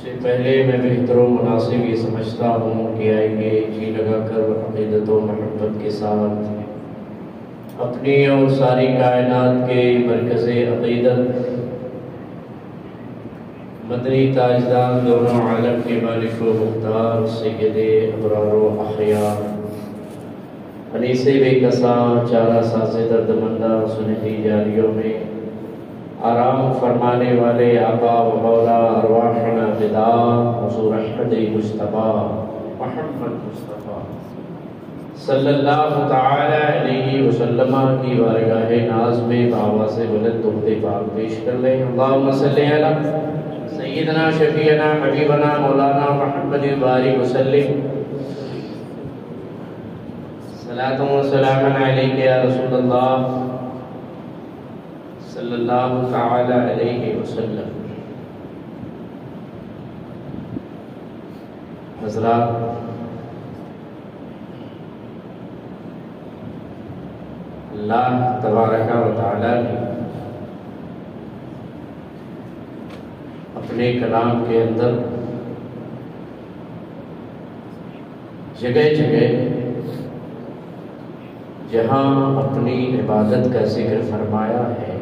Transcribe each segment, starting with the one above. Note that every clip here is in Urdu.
سے پہلے میں بہتر و مناسب یہ سمجھتا ہوں کہ آئیے جی لگا کر عقیدت و محبت کے ساتھ اپنی اور ساری کائنات کے مرکز عقیدت مدنی تاجدار دونوں عالم کے مالک و مختار سید ابرار و اخیار انیس بے کساں چارہ ساز درد مندہ سنہری جاریوں میں آرام فرمانے والے آقا و مولا ارواحنا فدا حضور احمد مصطفیٰ محمد مصطفیٰ صلی اللہ تعالی علیہ وسلم کی بارگاہ ناز میں بآواز بلند درود پاک پیش کر لیں۔ اللہم صلی علی سیدنا شفیعنا حبیبنا مولانا محمد بارک وسلم صلاۃ و سلام علیک یا رسول اللہ صلی اللہ تعالی علیہ وسلم۔ حضرات، اللہ تبارک و تعالی نے اپنے کلام کے اندر جگہ جگہ جہاں اپنی عبادت کا ذکر فرمایا ہے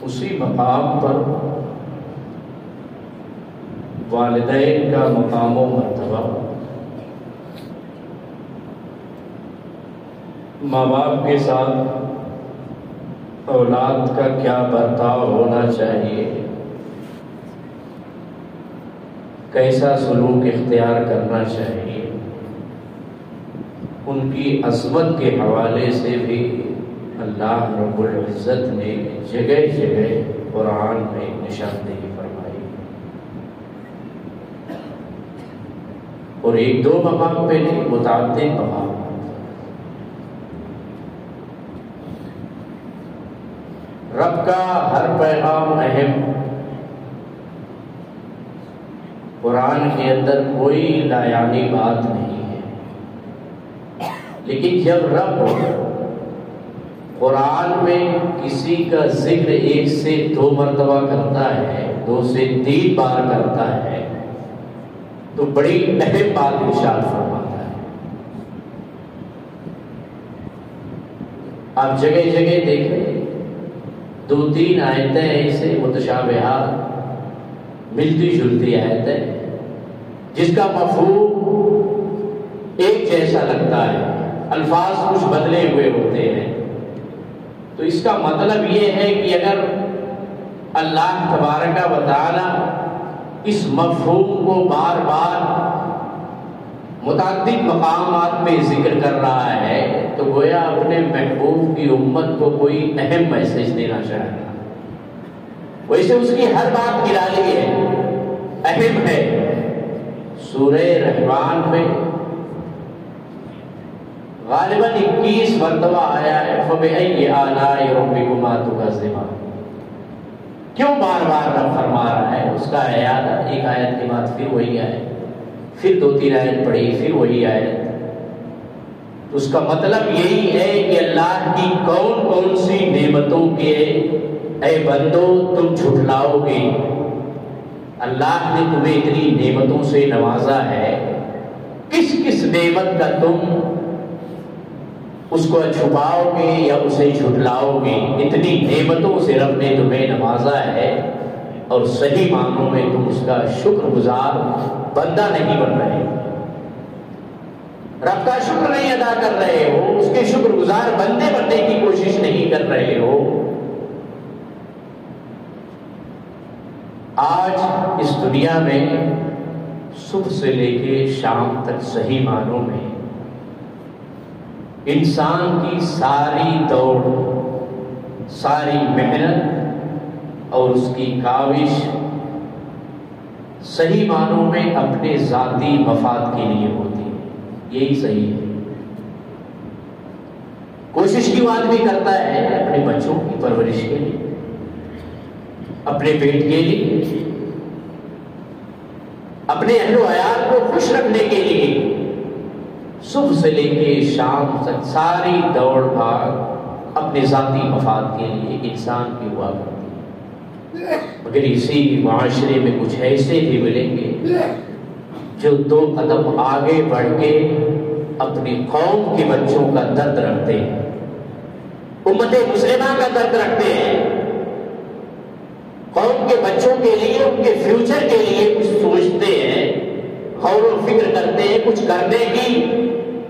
اسی مقام پر والدین کا مقام و مرتبہ، ماں باپ کے ساتھ اولاد کا کیا برتاؤ ہونا چاہیے، کیسا سلوک اختیار کرنا چاہیے، ان کی عظمت کے حوالے سے بھی اللہ رب العزت نے جگہ جگہ قرآن میں نشاندہی فرمائی، اور ایک دو مقام پہ نہیں، متعدد مقام۔ رب کا ہر پیغام اہم، قرآن کے اندر کوئی لایعنی بات نہیں ہے، لیکن جب رب قرآن میں کسی کا ذکر 1 سے 2 مرتبہ کرتا ہے، 2 سے 3 بار کرتا ہے، تو بڑی اہم بات ارشاد فرماتا ہے۔ آپ جگہ جگہ دیکھیں 2-3 آیتیں ایسے متشابہات، ملتی جلتی آیتیں جس کا مفہوم ایک جیسا لگتا ہے، الفاظ کچھ بدلے ہوئے ہوتے ہیں، تو اس کا مطلب یہ ہے کہ اگر اللہ تبارک و تعالی اس مفہوم کو بار بار متعدد مقامات پہ ذکر کر رہا ہے تو گویا اپنے محبوب کی امت کو کوئی اہم میسج دینا چاہ رہا ہے، ویسے اس کی ہر بات نرالی ہے، اہم ہے۔ سورہ رحمان میں غالباً 21 مرتبہ آیا ہے فَبِأَيِّ آلَاءِ رَبِّكُمَا تُكَذِّبَانِ۔ کیوں بار بار رب فرما رہا ہے؟ اس کا اعادہ، ایک آیت کے بعد پھر وہی آیت، پھر 2-3 آیت پڑھی، پھر وہی آیت۔ اس کا مطلب یہی ہے کہ اللہ کی کون کون سی نعمتوں کے اے بندو تم جھٹلاؤ گے؟ اللہ نے تمہیں اتنی نعمتوں سے نوازا ہے، کس کس نعمت کا تم اس کو چھپاؤ گے یا اسے جھٹلاؤ گے؟ اتنی نعمتوں سے رب نے تمہیں نوازا ہے اور صحیح معنوں میں تم اس کا شکر گزار بندہ نہیں بن رہے، رب کا شکر نہیں ادا کر رہے ہو، اس کے شکر گزار بندے بننے کی کوشش نہیں کر رہے ہو۔ آج اس دنیا میں صبح سے لے کے شام تک صحیح معنوں میں انسان کی ساری دوڑ، ساری محنت اور اس کی کاوش صحیح معنوں میں اپنے ذاتی مفاد کے لیے ہوتی ہے، یہی صحیح ہے۔ کوشش کیوں آدمی کرتا ہے؟ اپنے بچوں کی پرورش کے لیے، اپنے پیٹ کے لیے، اپنے اہل و عیال کو خوش رکھنے کے لیے، صبح سے لے کے شام تک ساری دوڑ بھاگ اپنے ذاتی مفاد کے لیے انسان کی ہوا کرتی ہے۔ مگر اسی معاشرے میں کچھ ایسے بھی ملیں گے جو 2 قدم آگے بڑھ کے اپنی قوم کے بچوں کا درد رکھتے ہیں، امت مسلمہ کا درد رکھتے ہیں، قوم کے بچوں کے لیے، ان کے فیوچر کے لیے کچھ سوچتے ہیں، غور و فکر کرتے ہیں، کچھ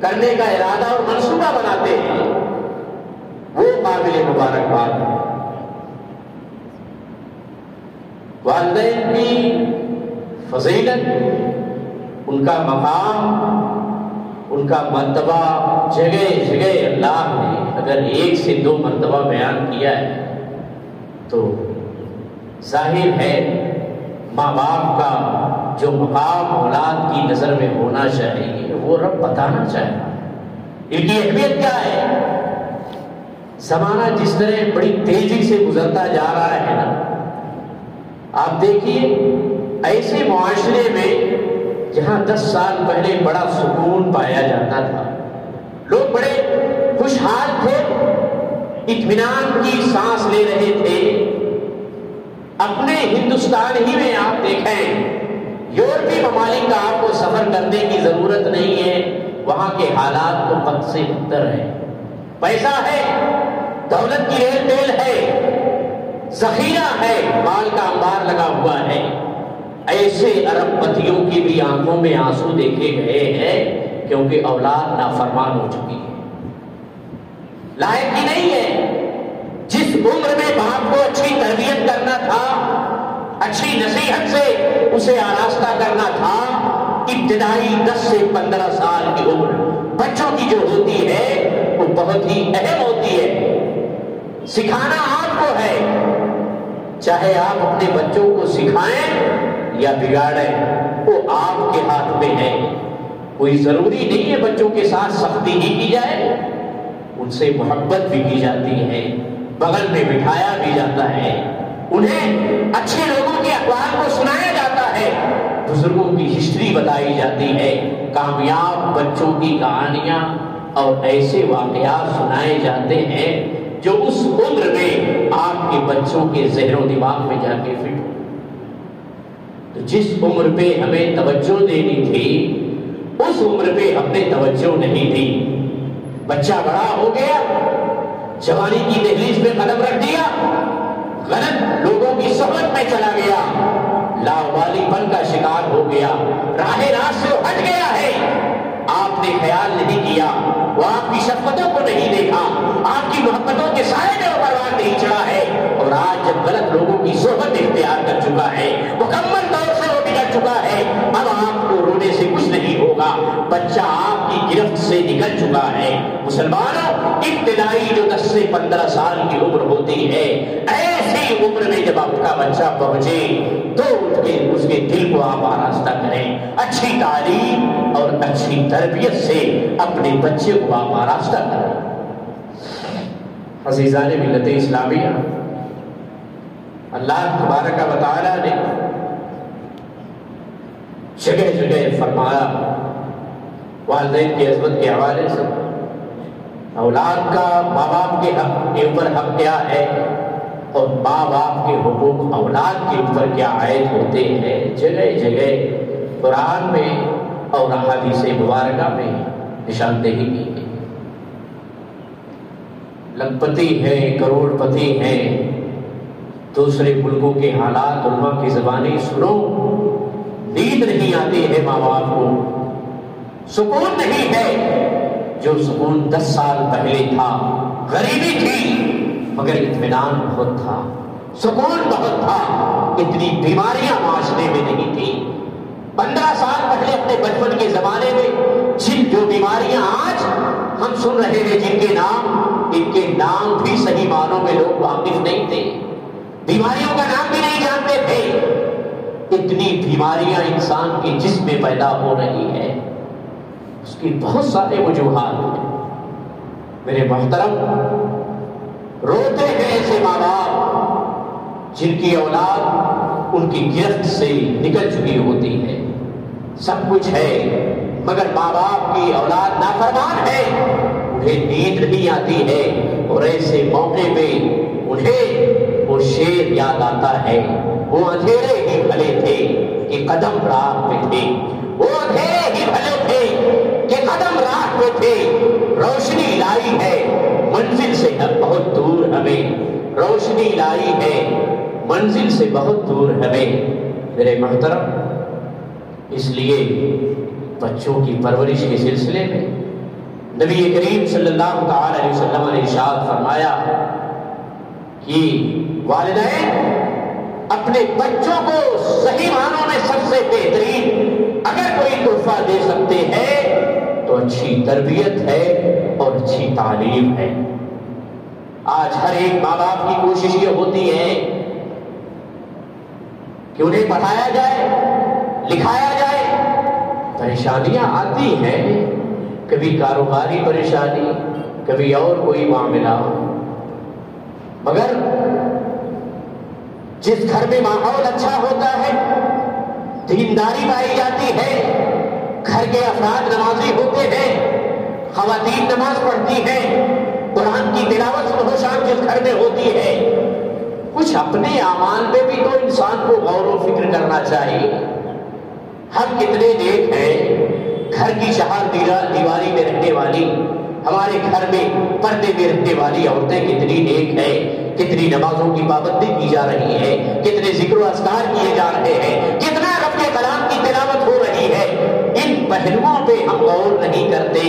کرنے کا ارادہ اور منصوبہ بناتے ہیں، وہ قابل مبارکباد ہے۔ والدین کی فضیلت، ان کا مقام، ان کا مرتبہ جگہ جگہ اللہ نے اگر 1 سے 2 مرتبہ بیان کیا ہے تو ظاہر ہے ماں باپ کا جو مقام اولاد کی نظر میں ہونا چاہیے وہ رب بتانا چاہتا ہے۔ ان کی اہمیت کیا ہے؟ زمانہ جس طرح بڑی تیزی سے گزرتا جا رہا ہے نا، آپ دیکھیے ایسے معاشرے میں جہاں 10 سال پہلے بڑا سکون پایا جاتا تھا، لوگ بڑے خوشحال تھے، اطمینان کی سانس لے رہے تھے، اپنے ہندوستان ہی میں آپ دیکھیں، یورپی ممالک کا آپ کو سفر کرنے کی ضرورت نہیں ہے، وہاں کے حالات تو بد سے بدتر ہیں، پیسہ ہے، دولت کی ریل ٹیل ہے، ذخیرہ ہے، مال کا انبار لگا ہوا ہے۔ ایسے ارب پتیوں کی بھی آنکھوں میں آنسو دیکھے گئے ہیں کیونکہ اولاد نافرمان ہو چکی ہے، لائق ہی نہیں ہے۔ جس عمر میں باپ کو اچھی تربیت کرنا تھا، اچھی نصیحت سے اسے آراستہ کرنا تھا، ابتدائی 10 سے 15 سال کی عمر بچوں کی جو ہوتی ہے وہ بہت ہی اہم ہوتی ہے۔ سکھانا آپ کو ہے، چاہے آپ اپنے بچوں کو سکھائیں یا بگاڑیں، وہ آپ کے ہاتھ میں ہے۔ کوئی ضروری نہیں ہے بچوں کے ساتھ سختی ہی کی جائے، ان سے محبت بھی کی جاتی ہے، بغل میں بٹھایا بھی جاتا ہے، انہیں اچھے لوگوں کے اقوال کو سنایا جاتا ہے، بزرگوں کی ہسٹری بتائی جاتی ہے، کامیاب بچوں کی کہانیاں اور ایسے واقعات سنائے جاتے ہیں جو اس عمر میں آپ کے بچوں کے ذہن و دماغ میں جا کے فٹ ہو۔ تو جس عمر پہ ہمیں توجہ دینی تھی اس عمر پہ ہم نے توجہ نہیں دی، بچہ بڑا ہو گیا، جوانی کی دہلیز پہ قدم رکھ دیا، غلط لوگوں کی صحبت میں چلا گیا، لاوالی پن کا شکار ہو گیا، راہ راست سے ہٹ گیا ہے، آپ نے خیال نہیں کیا، وہ آپ کی شفقتوں کو نہیں دیکھا، آپ کی محبتوں کے سائے میں وہ پروان نہیں چڑھا ہے، اور آج جب غلط لوگوں کی صحبت اختیار کر چکا ہے، مکمل طور سے وہ بگڑ چکا ہے، اب آپ کو رونے سے کچھ نہیں ہوگا، بچہ آپ کی گرفت سے نکل چکا ہے۔ مسلمانوں، ابتدائی جو 10 سے 15 سال کی عمر ہوتی ہے، ایسی عمر میں جب آپ کا بچہ پہنچے تو اٹھ کے اس کے دل کو آپ آراستہ کریں، اچھی تعلیم اور اچھی تربیت سے اپنے بچے کو آپ آراستہ کریں۔ عزیزان ملت اسلامیہ، اللہ تبارک و تعالی نے جگہ جگہ فرمایا والدین کی عظمت کے حوالے سے، اولاد کا ماں باپ کے حق کے اوپر حق کیا ہے اور ماں باپ کے حقوق اولاد کے اوپر کیا عائد ہوتے ہیں، جگہ جگہ قرآن میں اور احادیث مبارکہ میں نشاندہی کی گئی۔ لکھپتی ہیں، کروڑ پتی ہیں، دوسرے ملکوں کے حالات علماء کی زبانی سنو، نیند نہیں آتی ہے ماں باپ کو، سکون نہیں ہے جو سکون 10 سال پہلے تھا، غریبی تھی مگر اطمینان بہت تھا، سکون بہت تھا، اتنی بیماریاں معاشرے میں نہیں تھی۔ 15 سال پہلے اپنے بچپن کے زمانے میں جن جو بیماریاں آج ہم سن رہے ہیں، جن کے نام، ان کے نام بھی صحیح معنوں میں لوگ واقف نہیں تھے، بیماریوں کا نام بھی نہیں جانتے تھے، اتنی بیماریاں انسان کے جسم میں پیدا ہو رہی ہے، اس کی بہت سارے وجوہات ہیں۔ میرے محترم، روتے ہیں ایسے ماں باپ جن کی اولاد ان کی گرفت سے نکل چکی ہوتی ہے، سب کچھ ہے مگر ماں باپ کی اولاد نافرمان ہے، انہیں نیند نہیں آتی ہے، اور ایسے موقع پہ انہیں وہ شیر یاد آتا ہے وہ اندھیرے ہی بھلے تھے کہ قدم راہ پہ تھے، وہ اندھیرے ہی بھلے تھے کہ قدم راہ پہ تھے، روشنی لائی ہے منزل سے بہت دور ہمیں، روشنی لائی ہے منزل سے بہت دور ہمیں۔ میرے محترم، اس لیے بچوں کی پرورش کے سلسلے میں نبی کریم صلی اللہ تعالی علیہ وسلم نے ارشاد فرمایا کہ والدین اپنے بچوں کو صحیح معنوں میں سب سے بہترین اگر کوئی تحفہ دے سکتے ہیں تو اچھی تربیت ہے اور اچھی تعلیم ہے۔ آج ہر ایک ماں باپ کی کوشش یہ ہوتی ہے کہ انہیں پڑھایا جائے، لکھایا جائے، پریشانیاں آتی ہیں، کبھی کاروباری پریشانی، کبھی اور کوئی معاملہ، مگر جس گھر میں ماحول اچھا ہوتا ہے، دینداری پائی جاتی ہے، گھر کے افراد نمازی ہوتے ہیں، خواتین نماز پڑھتی ہیں، قرآن کی تلاوت صبح و شام جس گھر میں ہوتی ہے، کچھ اپنے اعمال میں بھی تو انسان کو غور و فکر کرنا چاہیے۔ ہم کتنے نیک ہیں، گھر کی چہار دیواری میں رہنے والی، ہمارے گھر میں پردے میں رہنے والی عورتیں کتنی نیک ہیں، کتنی نمازوں کی پابندی کی جا رہی ہے، کتنے ذکر و اذکار کیے جا رہے ہیں، کتنا رب کے کلام کی تلاوت ہو رہی ہے۔ ان پہلوؤں پہ ہم غور نہیں کرتے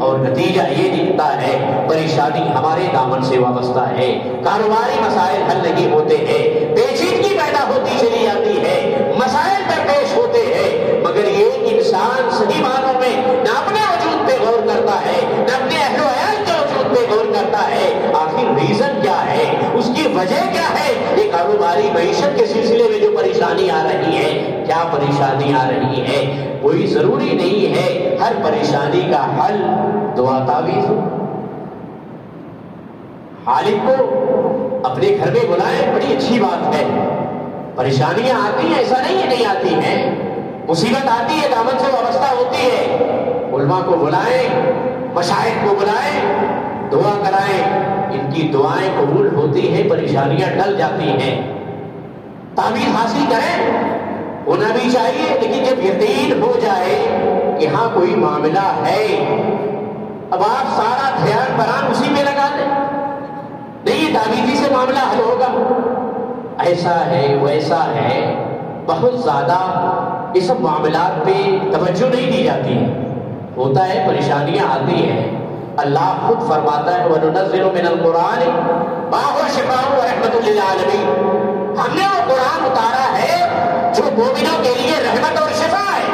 اور نتیجہ یہ نکلتا ہے پریشانی ہمارے دامن سے وابستہ ہے، کاروباری مسائل حل نہیں ہوتے ہیں، پیچیدگی پیدا ہوتی چلی جاتی ہے، مسائل درپیش ہوتے ہیں، مگر یہ انسان صحیح معنوں میں نہ اپنے وجود پہ غور کرتا ہے، نہ اپنے اہل و عیال کے وجود پہ غور کرتا ہے۔ آخر ریزن کیا ہے، اس کی وجہ کیا ہے؟ یہ کاروباری معیشت کے سلسلے میں جو پریشانی آ رہی ہے، کیا پریشانی آ رہی ہے؟ کوئی ضروری نہیں ہے ہر پریشانی کا حل دعا تعویذ ہو۔ خالق کو اپنے گھر میں بلائیں، بڑی اچھی بات ہے۔ پریشانیاں آتی ہیں، ایسا نہیں ہے نہیں آتی ہیں، مصیبت آتی ہے، دامن سے وابستہ ہوتی ہے، علماء کو بلائیں، مشائخ کو بلائیں، دعا کرائیں، ان کی دعائیں قبول ہوتی ہیں، پریشانیاں ٹل جاتی ہیں۔ تعبیر حاصل کریں، ہونا بھی چاہیے، لیکن جب یقین ہو جائے کہ ہاں کوئی معاملہ ہے، اب آپ سارا دھیان بران اسی میں لگا دیں، نہیں تعویذی سے معاملہ حل ہوگا، ایسا ہے ویسا ہے، بہت زیادہ اس سب معاملات پہ توجہ نہیں دی جاتی ہے۔ ہوتا ہے پریشانیاں آتی ہیں، اللہ خود فرماتا ہے وَنُنَزِّلُ مِنَ الْقُرْآنِ مَا هُوَ شِفَاءٌ وَرَحْمَةٌ لِّلْعَالَمِينَ، ہم نے وہ قرآن اتارا ہے جو مومنوں کے لیے رحمت اور شفا ہے۔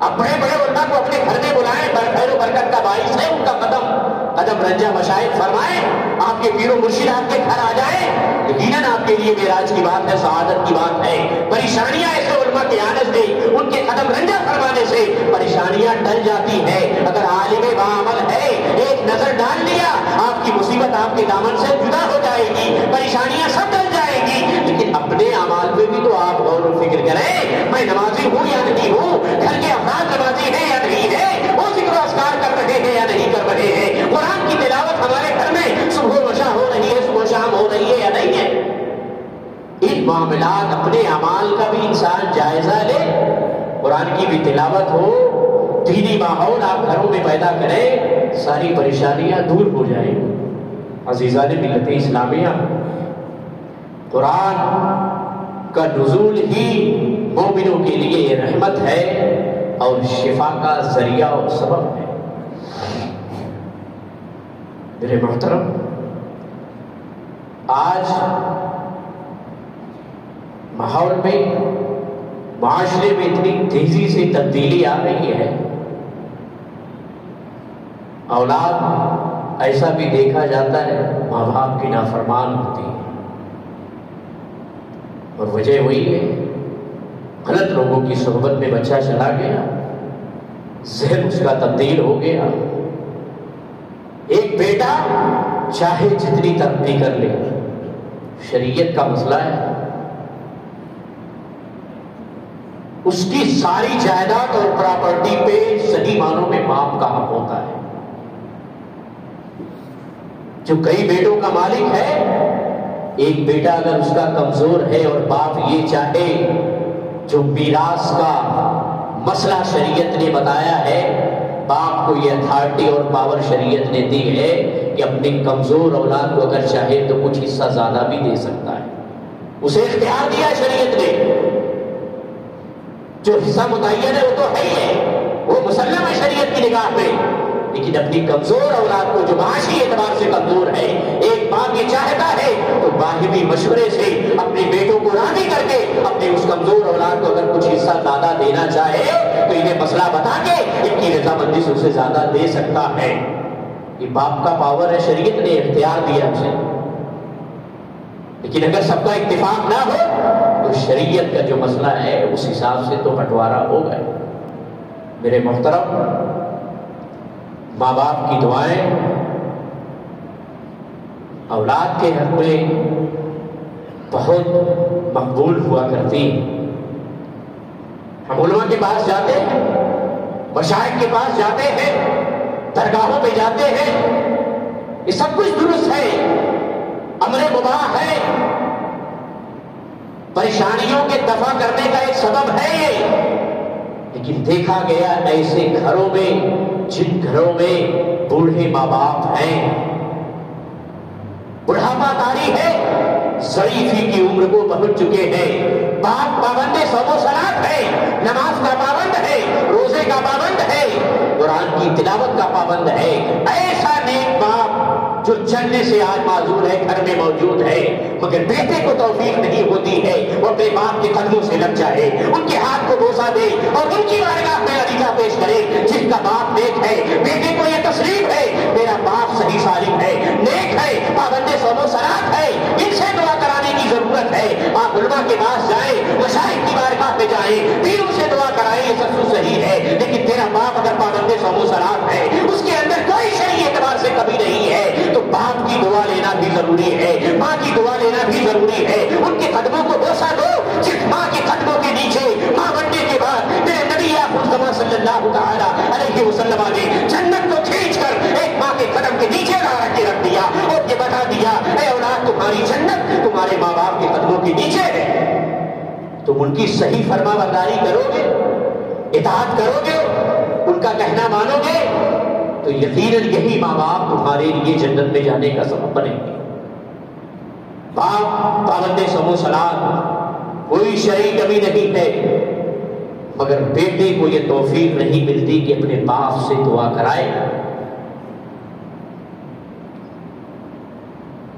اب بڑے بڑے علماء کو اپنے گھر میں بلائیں، خیر و برکت کا باعث ہے ان کا قدم رنجہ مشائخ فرمائیں، آپ کے پیر و مرشد آپ کے گھر آ جائیں، یقیناً آپ کے لیے معراج کی بات ہے، سعادت کی بات ہے۔ پریشانیاں ایسے علماء کی آنے سے، ان کے قدم رنجہ فرمانے سے پریشانیاں ٹل جاتی ہے۔ اگر عالم باعمل ہے، ایک نظر ڈال لیا، آپ کی مصیبت آپ کے دامن سے جدا ہو جائے گی، پریشانیاں سب ٹل جائیں گی۔ لیکن اپنے اعمال پہ بھی تو آپ غور و فکر کریں، میں نمازی ہوں یا نہیں ہوں، گھر کے افراد نمازی ہیں یا نہیں ہے، وہ ذکر و اذکار کر رہے ہیں یا نہیں کر رہے ہیں، قرآن کی تلاوت ہمارے گھر میں صبح و شام ہو رہی ہے، صبح و شام ہو رہی ہے یا نہیں ہے۔ ان معاملات اپنے اعمال کا بھی انسان جائزہ لے، قرآن کی بھی تلاوت ہو، دینی ماحول آپ گھروں میں پیدا کریں، ساری پریشانیاں دور ہو جائیں۔ عزیزان ملت اسلامیہ، قرآن کا نزول ہی مومنوں کے لیے رحمت ہے اور شفا کا ذریعہ اور سبب ہے۔ میرے محترم، آج ماحول میں، معاشرے میں اتنی تیزی سے تبدیلی آ رہی ہے، اولاد ایسا بھی دیکھا جاتا ہے ماں باپ کی نافرمان ہوتی ہے، اور وجہ وہی ہے غلط لوگوں کی صحبت میں بچہ چلا گیا، ذہن اس کا تبدیل ہو گیا۔ ایک بیٹا چاہے جتنی ترقی کر لے، شریعت کا مسئلہ ہے، اس کی ساری جائیداد اور پراپرٹی پہ صحیح معنوں میں باپ کا حق ہوتا ہے۔ جو کئی بیٹوں کا مالک ہے، ایک بیٹا اگر اس کا کمزور ہے اور باپ یہ چاہے، جو میراث کا مسئلہ شریعت نے بتایا ہے، باپ کو یہ اتھارٹی اور پاور شریعت نے دی ہے کہ اپنی کمزور اولاد کو اگر چاہے تو کچھ حصہ زیادہ بھی دے سکتا ہے، اسے اختیار دیا شریعت نے۔ جو حصہ متعین ہے وہ تو ہے ہی ہے، وہ مسلم ہے شریعت کی نگاہ میں، لیکن اپنی کمزور اولاد کو جو معاشی اعتبار سے کمزور ہے، ایک باپ یہ چاہتا ہے تو باہمی مشورے سے اپنے بیٹوں کو راضی کر کے اپنے اس کمزور اولاد کو اگر کچھ حصہ زیادہ دینا چاہے تو انہیں مسئلہ بتا کے ان کی رضامندی سے اسے زیادہ دے سکتا ہے۔ یہ باپ کا پاور ہے، شریعت نے اختیار دیا اسے۔ لیکن اگر سب کا اتفاق نہ ہو تو شریعت کا جو مسئلہ ہے اس حساب سے تو بٹوارا ہوگا۔ میرے محترم، ماں باپ کی دعائیں اولاد کے حق میں بہت مقبول ہوا کرتی ہیں۔ ہم علماء کے پاس جاتے ہیں، مشائخ کے پاس جاتے ہیں، درگاہوں پہ جاتے ہیں، یہ سب کچھ درست ہے، امر مباح ہے، پریشانیوں کے دفع کرنے کا ایک سبب ہے یہ، لیکن دیکھا گیا ایسے گھروں میں جن گھروں میں بوڑھے ماں باپ ہیں، بڑھاپا طاری ہے، ضعیفی کی عمر کو پہنچ چکے ہیں، باپ پابند صوم و صلاۃ ہے، نماز کا پابند ہے، روزے کا پابند ہے، قرآن کی تلاوت کا پابند ہے، ایسا نیک باپ جو جننے سے آج معذور ہے، گھر میں موجود ہے، مگر بیٹے کو توفیق نہیں ہوتی ہے وہ اپنے باپ کے قدموں سے لگ جائے، ان کے ہاتھ کو بوسہ دے اور ان کی بارگاہ میں عقیدہ پیش کرے، جس کا باپ نیک ہے، بیٹے کو یہ تسلیم ہے میرا باپ صحیح سالم ہے، نیک ہے، پابند صوم و صلاۃ ہے، ان سے دعا کرانے کی ضرورت ہے۔ آپ علماء کے پاس جائیں، مشائخ کی بارگاہ پہ جائیں، پیروں سے دعا کرائیں، یہ سب کچھ صحیح ہے، لیکن تیرا باپ اگر پابند صوم و صلاۃ ہے، اس کے اندر کوئی شرعی اعتبار سے کمی نہیں ہے، تو باپ کی دعا لینا بھی ضروری ہے، ماں کی دعا لینا بھی ضروری ہے، ان کے قدموں کو بوسہ دو، صرف ماں کے قدموں کے نیچے ماں بننے کے بعد میرے نبی اکرم صلی اللہ تعالی علیہ وسلم نے جنت کو کھینچ کر ایک ماں کے قدم کے نیچے لا کے رکھ دیا اور یہ بتا دیا اے اولاد تمہاری جنت تمہارے ماں باپ کے قدموں کے نیچے ہے، تم ان کی صحیح فرما برداری کرو گے، اطاعت کرو گے، ان کا کہنا مانو گے تو یقیناً یہی ماں باپ تمہارے لیے جنت میں جانے کا سبب بنیں گے۔ باپ پابند صوم و صلاۃ، کوئی شرعی کمی نہیں ہے، مگر بیٹے کو یہ توفیق نہیں ملتی کہ اپنے باپ سے دعا کرائے۔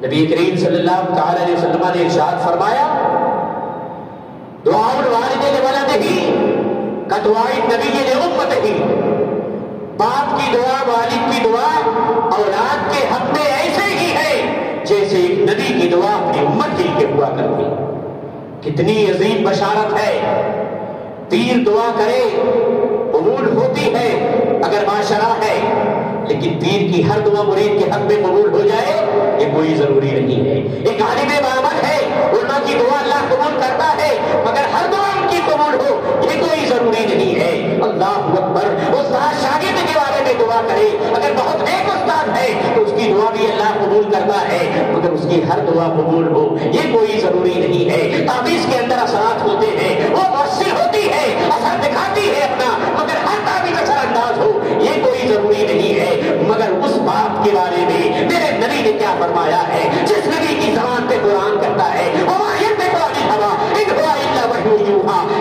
نبی کریم صلی اللہ تعالی علیہ وسلم نے ارشاد فرمایا دعاء الوالد لولدہ کدعاء النبی لامتہ، باپ کی دعا، والد کی دعا اولاد کے حق میں ایسے ہی ہے جیسے ایک نبی کی دعا اپنی امت کے لیے ہوا کرتی۔ کتنی عظیم بشارت ہے، پیر دعا کرے قبول ہوتی ہے اگر معاشرہ ہے، لیکن پیر کی ہر دعا مرید کے حق میں قبول ہو جائے یہ کوئی ضروری نہیں ہے۔ ایک عالم بابر ہے، علماء کی دعا اللہ قبول کرتا ہے، مگر ہر دعا ان کی قبول ہو یہ کوئی ضروری نہیں ہے۔ اللہ اکبر، استاد شاگرد کے بارے میں دعا کرے، اگر بہت نیک استاد ہے تو اس کی دعا بھی اللہ قبول کرتا ہے، مگر اس کی ہر دعا قبول ہو یہ کوئی ضروری نہیں ہے۔ تعویذ کے اندر اثرات ہوتے ہیں، وہ مؤثر ہوتی ہے، اثر دکھاتی ہے اپنا، مگر ہر تعویذ اثر انداز ہو یہ کوئی ضروری نہیں ہے۔ مگر اس باپ کے بارے میں میرے نبی نے کیا فرمایا ہے، جس نبی کی زبان پہ قرآن کرتا ہے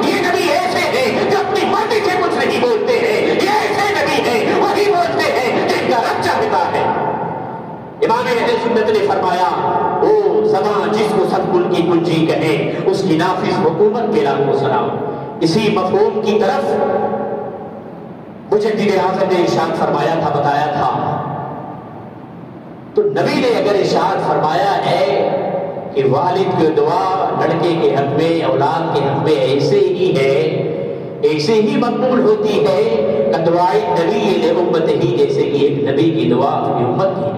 یہ نبی ایسے ہیں جو اپنی مرضی سے کچھ نہیں بولتے ہیں، یہ ایسے نبی ہیں وہی بولتے ہیں جن کا رب چاہتا ہے۔ امام اہل سنت نے فرمایا او زبان جس کو سب کل کی کنجی کہے اس کی نافذ حکومت کے لاکھوں سلام۔ اسی مفہوم کی طرف مجدد اعظم نے ارشاد فرمایا تھا، بتایا تھا، تو نبی نے اگر ارشاد فرمایا ہے کہ والد کی دعا لڑکے کے حق میں، اولاد کے حق میں ایسے ہی ہے، ایسے ہی مقبول ہوتی ہے دعائے نبی لامت ہی، جیسے کہ ایک نبی کی دعا اپنی امت کی،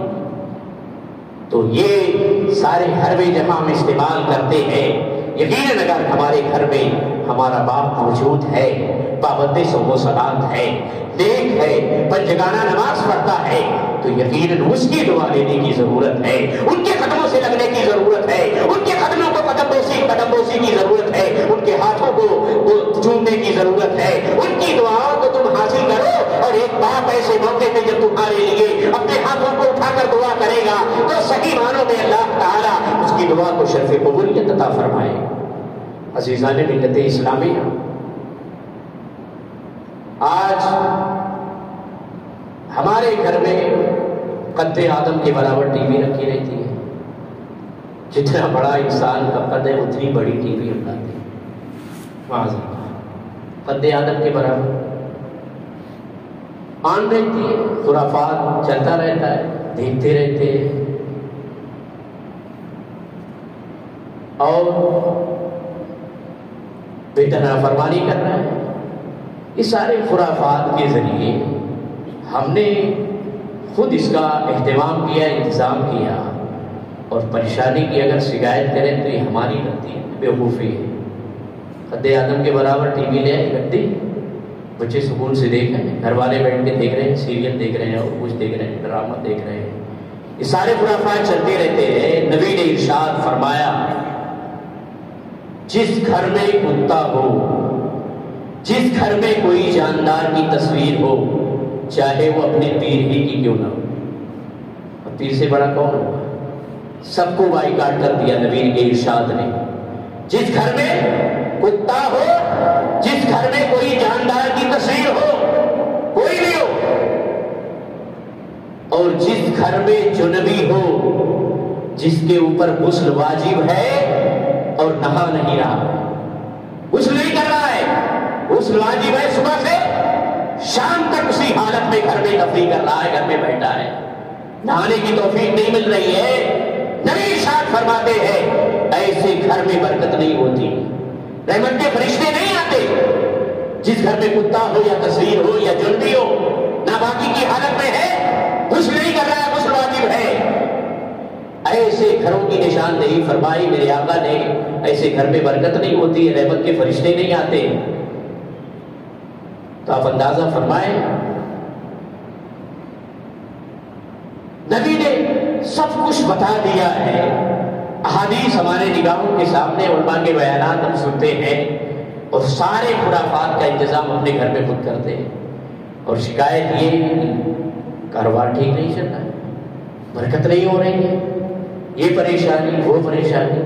تو یہ سارے حربے جہاں ہم استعمال کرتے ہیں، یقیناً اگر ہمارے گھر میں ہمارا باپ موجود ہے، پابند صوم و صلاۃ ہے، نیک ہے، پنجگانہ نماز پڑھتا ہے، تو یقیناً اس کی دعا لینے کی ضرورت ہے، ان کے قدموں سے لگنے کی ضرورت ہے، ان کی دعا کو شرف قبولیت عطا فرمائے۔ عزیزان ملت اسلامیہ، آج ہمارے گھر میں قد آدم کے برابر ٹی وی رکھی رہتی ہے۔ جتنا بڑا انسان کا قد ہے اتنی بڑی ٹی وی ہم لاتے ہیں، معاذ قد آدم کے برابر آن رہتی ہے، خرافات چلتا رہتا ہے، دیکھتے رہتے ہیں اور بے نافرمانی کر رہا ہے۔ اس سارے خرافات کے ذریعے ہم نے خود اس کا اہتمام کیا، انتظام کیا اور پریشانی کی اگر شکایت کریں تو یہ ہماری غلطی ہے، بیوقوفی ہے۔ قد آدم کے برابر ٹی وی لے آئی گڈی، بچے سکون سے دیکھ رہے ہیں، گھر والے بیٹھ کے دیکھ رہے ہیں، سیریل دیکھ رہے ہیں اور کچھ دیکھ رہے ہیں، ڈرامہ دیکھ رہے ہیں، یہ سارے خرافات چلتے رہتے ہیں۔ نبی نے ارشاد فرمایا، جس گھر میں کتا ہو، جس گھر میں کوئی جاندار کی تصویر ہو، چاہے وہ اپنے پیر ہی کی کیوں نہ ہو، اور پیر سے بڑا کون ہوگا، سب کو بائیکاٹ کر دیا نبی کے ارشاد نے۔ جس گھر میں کتا ہو، جس گھر میں کوئی جاندار کی تصویر ہو، کوئی بھی ہو، اور جس گھر میں جنبی ہو، جس کے اوپر غسل واجب ہے اور نہا نہیں رہا، غسل نہیں کر رہا ہے، غسل واجب ہے، صبح سے شام تک اسی حالت میں گھر میں تفریح کر رہا ہے، گھر میں بیٹھا ہے، نہانے کی توفیق نہیں مل رہی ہے، نبی ارشاد فرماتے ہیں ایسے گھر میں برکت نہیں ہوتی، رحمت کے فرشتے نہیں آتے۔ جس گھر میں کتا ہو یا تصویر ہو یا جنبی ہو، ناپاکی کی حالت میں ہے، غسل نہیں کر رہا ہے، غسل واجب ہے، ایسے گھروں کی نشاندہی فرمائی میرے آقا نے، ایسے گھر میں برکت نہیں ہوتی ہے، رحمت کے فرشتے نہیں آتے۔ تو آپ اندازہ فرمائیں، نبی نے سب کچھ بتا دیا ہے، احادیث ہمارے نگاہوں کے سامنے، علماء کے بیانات ہم سنتے ہیں اور سارے خرافات کا انتظام اپنے گھر میں خود کرتے ہیں، اور شکایت یہ کہ کاروبار ٹھیک نہیں چل رہا ہے، برکت نہیں ہو رہی ہے، یہ پریشانی وہ پریشانی۔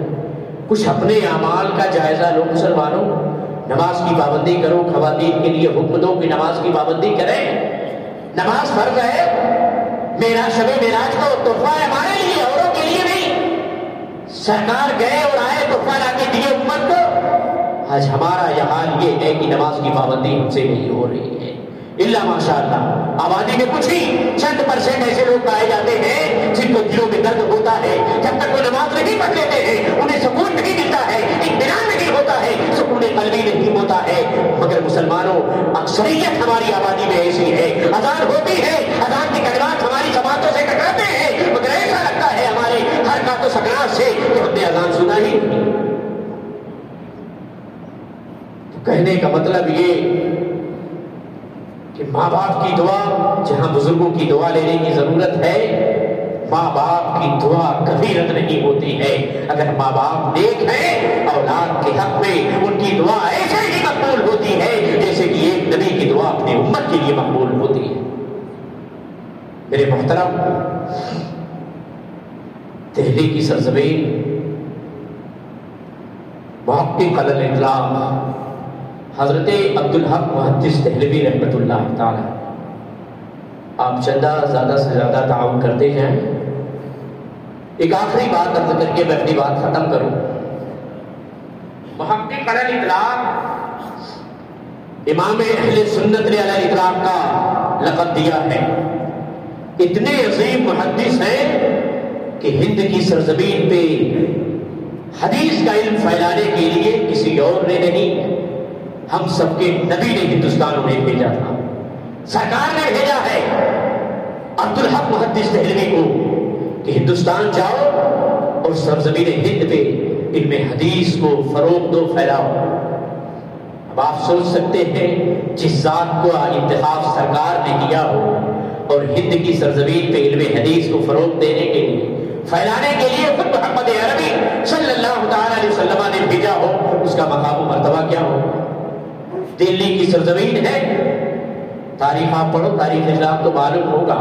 کچھ اپنے اعمال کا جائزہ لو مسلمانوں، نماز کی پابندی کرو، خواتین کے لیے حکم دو کہ نماز کی پابندی کریں، نماز فرض ہے، شب معراج کو تحفہ ہے ہمارے لیے، اوروں کے لیے نہیں، سرکار گئے اور آئے تحفہ لا کے دیے امت کو۔ آج ہمارا یہ حال یہ ہے کہ نماز کی پابندی ہم سے نہیں ہو رہی ہے، اللہ ماشاءاللہ آبادی میں کچھ ہی چند % ایسے لوگ پائے جاتے ہیں جن کو دلوں میں درد ہوتا ہے، جب تک وہ نماز نہیں پڑھ لیتے ہیں انہیں سکون نہیں ملتا ہے، اطمینان نہیں ہوتا ہے، سکون قلبی نہیں ہوتا ہے۔ مگر مسلمانوں، اکثریت ہماری آبادی میں ایسی ہے، اذان ہوتی ہے، اذان کی کلمات ہماری زبانوں سے ٹکراتے ہیں، مگر ایسا لگتا ہے ہمارے حرکات و سکنات سے کہ ہم نے اذان سنا ہی نہیں۔ تو کہنے کا مطلب یہ کہ ماں باپ کی دعا، جہاں بزرگوں کی دعا لینے کی ضرورت ہے، ماں باپ کی دعا کبھی رد نہیں ہوتی ہے۔ اگر ماں باپ نیک ہیں، اولاد کے حق میں ان کی دعا ایسے ہی مقبول ہوتی ہے جیسے کہ ایک نبی کی دعا اپنی امت کے لیے مقبول ہوتی ہے۔ میرے محترم، دہلی کی سرزمین، محقق علی الاطلاق حضرت عبدالحق محدث دہلوی رحمۃ اللہ تعالی، آپ چندہ زیادہ سے زیادہ تعاون کرتے جائیں۔ ایک آخری بات عرض کر کے میں اپنی بات ختم کروں۔ محقق علی الاطلاق، امام اہل سنت نے علی الاطلاق کا لقب دیا ہے، اتنے عظیم محدث ہیں کہ ہند کی سرزمین پہ حدیث کا علم پھیلانے کے لیے کسی اور نے نہیں، ہم سب کے نبی نے ہندوستان انہیں بھیجا تھا، سرکار نے بھیجا ہے عبدالحق محدث دہلوی کو کہ ہندوستان جاؤ اور سرزمین ہند پہ علم حدیث کو فروغ دو، پھیلاؤ۔ اب آپ سوچ سکتے ہیں جس ذات کو انتخاب سرکار نے کیا ہو اور ہند کی سرزمین پہ علم حدیث کو فروغ دینے کے لیے، پھیلانے کے لیے خود محمد عربی صلی اللہ تعالی علیہ وسلم نے بھیجا ہو، اس کا مقام و مرتبہ کیا ہو؟ دلی کی سرزمین ہے، تاریخ آپ پڑھو، تاریخ اسلام تو معلوم ہوگا،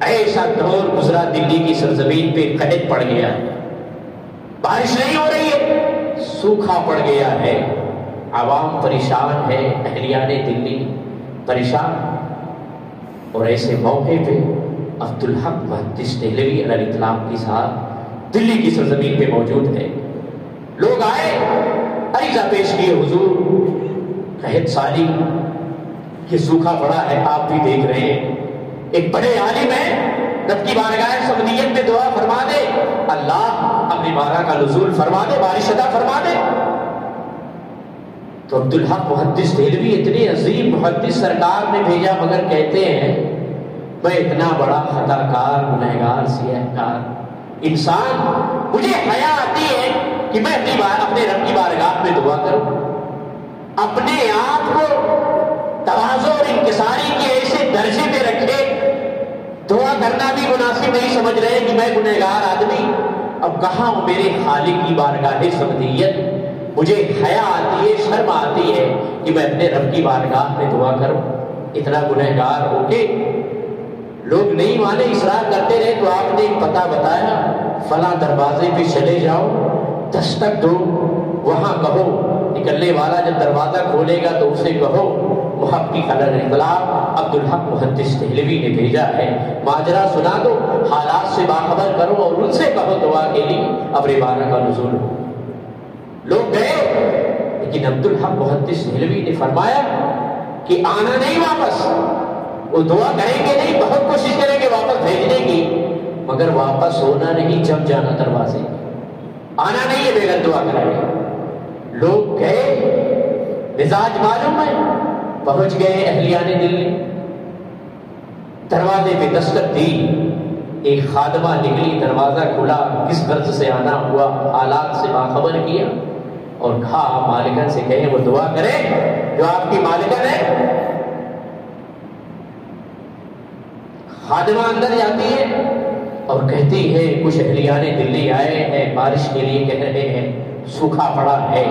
ایسا دور گزرا دلی کی سرزمین پہ قحط پڑ گیا، بارش نہیں ہو رہی ہے، سوکھا پڑ گیا ہے، عوام پریشان ہے، اہلیان دلی پریشان. اور ایسے موقع پہ عبدالحق محدث دہلوی علیہ الاطلاق کے ساتھ دلی کی سرزمین پہ موجود ہے. لوگ آئے، عریضہ پیش کیے، حضور قحط سالی یہ سوکھا پڑا ہے، آپ بھی دیکھ رہے ہیں، ایک بڑے عالم ہے، رب کی بارگاہ سمدیت میں دعا فرما دے، اللہ اپنی بارگاہ کا نزول فرما دے، بارش عطا فرما دے. تو عبدالحق محدث دہلوی اتنے عظیم محدث سرکار نے بھیجا، مگر کہتے ہیں میں اتنا بڑا خطا کار، گنہگار، سیاہکار انسان، مجھے حیا آتی ہے کہ میں اپنے رب کی بارگاہ میں دعا کروں. اپنے آپ کو تواضع اور انکساری کے ایسے درجے پہ رکھے، دعا کرنا بھی مناسب نہیں سمجھ رہے کہ میں گنہگار آدمی. اب کہاں ہوں میرے خالق کی بارگاہ سمدیت، مجھے حیا آتی ہے، شرم آتی ہے کہ میں اپنے رب کی بارگاہ میں دعا کروں. اتنا گنہگار ہو کے لوگ نہیں مانے، اصرار کرتے رہے. تو آپ نے ایک پتہ بتایا، فلاں دروازے پہ چلے جاؤ، دستک دو، وہاں کہو، نکلنے والا جب دروازہ کھولے گا تو اسے کہو محقق علیہ الاطلاق عبدالحق محدث دہلوی نے بھیجا ہے، ماجرا سنا دو، حالات سے باخبر کرو اور ان سے کہو دعا کے لیے ابر بارہ کا نزول ہو. لوگ گئے، لیکن عبدالحق محدث دہلوی نے فرمایا کہ آنا نہیں واپس. وہ دعا کریں گے نہیں، بہت کوشش کریں گے واپس بھیجنے کی، مگر واپس ہونا نہیں، جم جانا دروازے، آنا نہیں ہے بغیر دعا کرائے. لوگ گئے، مزاج معلوم ہے، پہنچ گئے اہلیان دلی، دروازے پہ دستک دی. ایک خادمہ نکلی، دروازہ کھلا، کس غرض سے آنا ہوا، حالات سے باخبر کیا اور کہا آپ مالکن سے کہیں وہ دعا کرے جو آپ کی مالکن ہے. خادمہ اندر جاتی ہے اور کہتی ہے کچھ اہلیان دلی آئے ہیں، بارش کے لیے کہہ رہے ہیں، سوکھا پڑا ہے،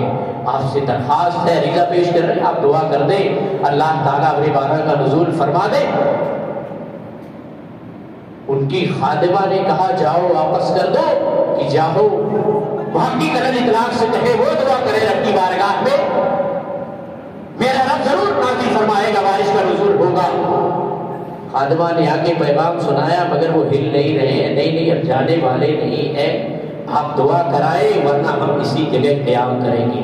آپ سے درخواست ہے، عریضہ پیش کر رہے ہیں، آپ دعا کر دیں اللہ تعالیٰ ابر بارہ کا نزول فرما دے. ان کی خادمہ نے کہا جاؤ واپس کر دو کہ جاؤ محقق علیہ الاطلاق سے کہے وہ دعا کرے رب کی بارگاہ میں، میرا رب ضرور نازل فرمائے گا، بارش کا نزول ہوگا. خادمہ نے آگے پیغام سنایا مگر وہ ہل نہیں رہے ہیں، نہیں اب جانے والے نہیں ہیں، آپ دعا کرائے ورنہ ہم اسی جگہ قیام کریں گے.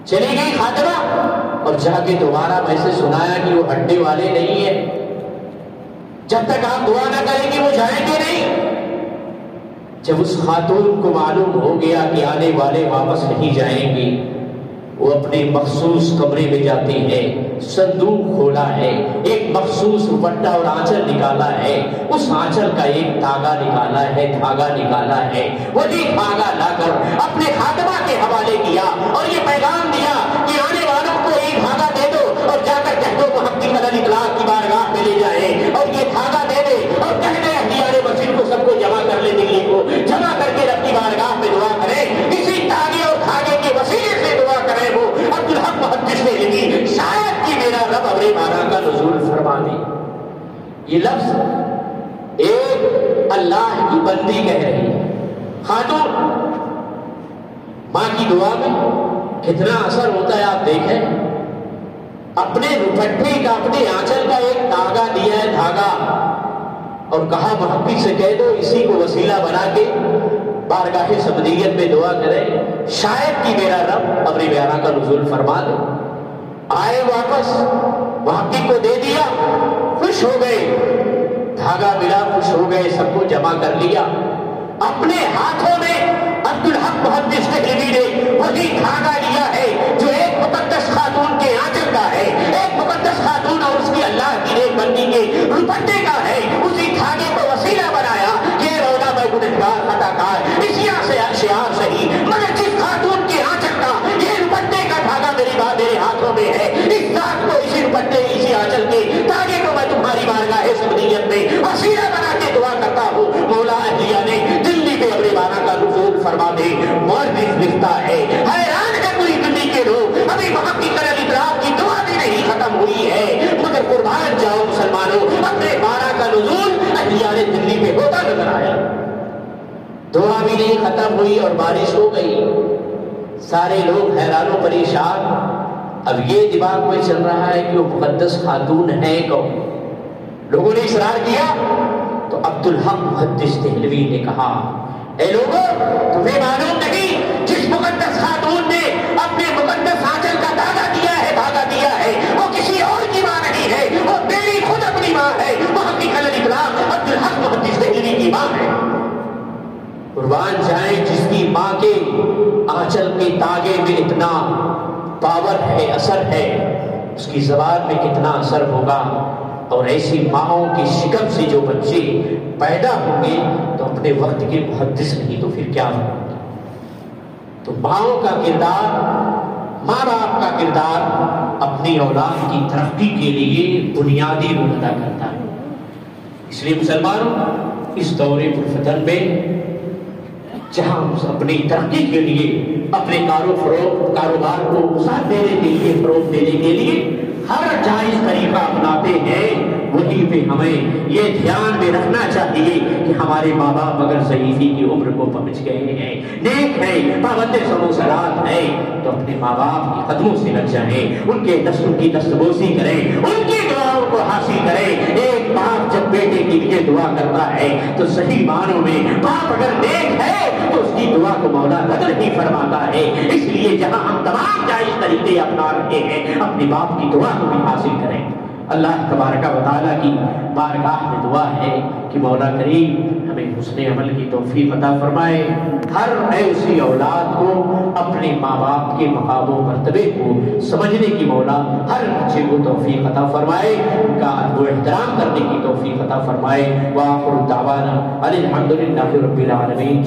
چلی گئی خادمہ اور جا کے دوبارہ ویسے سنایا کہ وہ ہڈے والے نہیں ہیں، جب تک آپ دعا نہ کریں گے وہ جائیں گے نہیں. جب اس خاتون کو معلوم ہو گیا کہ آنے والے واپس نہیں جائیں گے، وہ اپنے مخصوص کمرے میں جاتی ہے، صندوق کھولا ہے، ایک مخصوص دوپٹہ اور آنچل نکالا ہے، اس آنچل کا ایک دھاگا نکالا ہے، دھاگا نکالا ہے، وہی دھاگا لا کر اپنے خاتمہ کے حوالے کیا اور یہ پیغام دیا کہ آنے والوں کو ایک دھاگا دے دو اور جا کر کہہ دو محقق علیہ الاطلاق کی بارگاہ میں لے جائے اور یہ دھاگا دے دے اور کہہ دے اہلیان مسجد کو سب کو جمع کر لے، دلی کو جمع کر کے رب کی بارگاہ میں دعا کرے، اسی دھاگے اور دھاگے کے وسیلے سے دعا کرے وہ عبدالحق محدث دہلوی، شاید کہ میرا رب ابر بارہ کا نزول فرما دے. یہ لفظ ایک اللہ کی بندی کہہ رہی ہے. خاتون ماں کی دعا میں کتنا اثر ہوتا ہے آپ دیکھیں. اپنے دوپٹے کا، اپنے آنچل کا ایک دھاگا دیا ہے، دھاگا، اور کہا محقق سے کہہ دو اسی کو وسیلہ بنا کے بارگاہ سمدیت میں دعا کرے، شاید کہ میرا رب ابر بارہ کا نزول فرما دے. آئے واپس، محقق کو دے دیا، خوش ہو گئے، دھاگا ملا، خوش ہو گئے، سب کو جمع کر لیا. اپنے ہاتھوں میں عبدالحق محدث دہلوی نے وہی دھاگا لیا ہے جو ایک مقدس خاتون کے آنچل کا ہے، ایک مقدس خاتون اور اس کی اللہ کی نیک بندی کے دوپٹے کا ہے. اسی دھاگے کو وسیلہ بنایا کہ رونا میں گنہگار خطا کار، اس شعار صحیح، مگر جس خاتون کے آنچل کا یہ دوپٹے کا دھاگا میری بات میرے ہاتھوں میں ہے، اس ذات کو، اسی دوپٹے، اسی آنچل کے دھاگے کو میں تمہاری بارگاہ سمدیت میں وسیلہ بنا کے دعا کرتا ہوں، مولا اہلیہ نے دلی پہ ابر بارہ کا نزول فرما دے. مورخ لکھتا ہے حیران ہے کوئی دلی کے لوگ، ابھی محقق علیہ الاطلاق کی دعا بھی نہیں ختم ہوئی ہے، مگر قربان جاؤ مسلمانوں، ابر بارہ کا نزول اہلیہ دلی پہ ہوتا نظر آیا. دعا بھی نہیں ختم ہوئی اور بارش ہو گئی، سارے لوگ حیران و پریشان۔ اب یہ دماغ میں چل رہا ہے کہ وہ مقدس خاتون ہے کون؟ لوگوں نے اصرار کیا تو عبدالحق محدث دہلوی نے کہا، اے لوگوں، تمہیں معلوم نہیں جس مقدس خاتون نے اپنے مقدس آنچل کا دھاگا دیا ہے وہ کسی اور کی ماں نہیں ہے، وہ میری خود اپنی ماں ہے، محقق الاسلام عبدالحق محدث دہلوی کی ماں ہے۔ قربان جائیں جس کی ماں کے آنچل کے تاگے میں اتنا پاور ہے، اثر ہے، اس کی زبان میں کتنا اثر ہوگا۔ اور ایسی ماؤں کی شکم سے جو بچے پیدا ہوں گے تو اپنے وقت کے محدث نہیں تو پھر کیا ہوگا؟ تو ماؤں کا کردار، ماں باپ کا کردار اپنی اولاد کی ترقی کے لیے بنیادی رول ادا کرتا ہے۔ اس لیے مسلمانوں اس دور پرفتن میں جہاں ہم اپنی ترقی کے لیے، اپنے کاروبار کو ساتھ دینے کے لیے، فروغ دینے کے لیے ہر جائز طریقہ اپناتے ہیں، وہیں پہ ہمیں یہ دھیان میں رکھنا چاہیے کہ ہمارے ماں باپ اگر ضعیفی کی عمر کو پہنچ گئے ہیں، نیک ہیں، پابند سمو سلاد ہیں، تو اپنے ماں باپ کے قدموں سے لگ جائیں، ان کے دستوں کی دستبوسی کریں، ان کی دعاؤں کو حاصل کریں۔ ایک باپ جب بیٹے کے لیے دعا کرتا ہے تو صحیح معنوں میں باپ اگر نیک ہے تو اس کی دعا کو مولا قدر ہی فرماتا ہے۔ اس لیے جہاں ہم تمام جائز طریقے اپنا رہے ہیں، اپنے باپ کی دعا کو بھی حاصل کریں۔ اللہ تبارک و تعالیٰ کی بارگاہ میں دعا ہے کہ مولا کریم ہمیں حسن عمل کی توفیق عطا فرمائے، ہر ایسی اولاد کو اپنے ماں باپ کے مقام و مرتبے کو سمجھنے کی مولا ہر بچے کو توفیق عطا فرمائے، ان کا ادب و احترام کرنے کی توفیق عطا فرمائے۔ وآخر دعوانا الحمدللہ رب العالمین۔